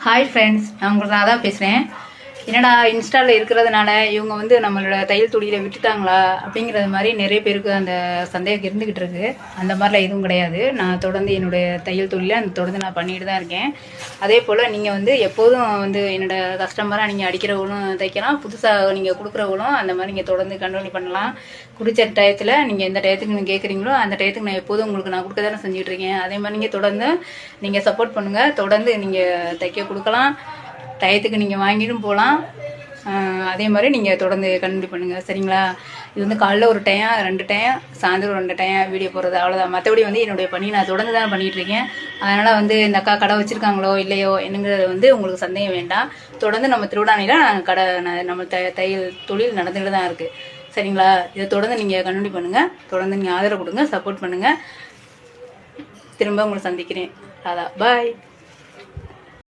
Hi friends, நான் உங்களுக்கு ராதா பேசுகிறேன். என்னடா இன்ஸ்டாவில் இருக்கிறதுனால இவங்க வந்து நம்மளோட தையல் தொழிலை விட்டுட்டாங்களா அப்படிங்கிறது மாதிரி நிறைய பேருக்கு அந்த சந்தேகம் இருந்துக்கிட்டு இருக்கு. அந்த மாதிரிலாம் எதுவும் கிடையாது. நான் தொடர்ந்து என்னுடைய தையல் தொழிலை தொடர்ந்து நான் பண்ணிட்டு தான் இருக்கேன். அதே போல் நீங்கள் வந்து எப்போதும் வந்து என்னோடய கஸ்டமராக நீங்கள் அடிக்கிறவங்களும் தைக்கலாம், புதுசாக நீங்கள் கொடுக்குறவங்களும் அந்த மாதிரி நீங்கள் தொடர்ந்து கண்டினியூ பண்ணலாம். குடிச்ச டயத்தில் நீங்கள் எந்த டயத்துக்கு நீங்கள் கேட்குறீங்களோ அந்த டயத்துக்கு நான் எப்போதும் உங்களுக்கு நான் கொடுக்க தானே செஞ்சுட்ருக்கேன். அதே மாதிரி நீங்கள் தொடர்ந்து நீங்கள் சப்போர்ட் பண்ணுங்கள். தொடர்ந்து நீங்கள் தைக்க கொடுக்கலாம், டயத்துக்கு நீங்கள் வாங்கிட்டும் போகலாம். அதே மாதிரி நீங்கள் தொடர்ந்து கண்டினியூ பண்ணுங்கள், சரிங்களா? இது வந்து காலைல ஒரு டைம், 2 டைம், சாயந்தரம் 2 டைம் வீடியோ போடுறது, அவ்வளோதான். மற்றபடி வந்து என்னுடைய பணி நான் தொடர்ந்து தான் பண்ணிகிட்ருக்கேன். அதனால் வந்து இந்த அக்கா கடை வச்சுருக்காங்களோ இல்லையோ என்னங்கிறது வந்து உங்களுக்கு சந்தேகம் வேண்டாம். தொடர்ந்து நம்ம திருவிழானையில் கடை நம்ம தையல் தொழில் நடந்துகிட்டு தான் இருக்குது, சரிங்களா? இதை தொடர்ந்து நீங்கள் கண்டினியூ பண்ணுங்கள். தொடர்ந்து நீங்கள் ஆதரவு கொடுங்க, சப்போர்ட் பண்ணுங்கள். திரும்ப உங்களை சந்திக்கிறேன். ராதா, பாய்.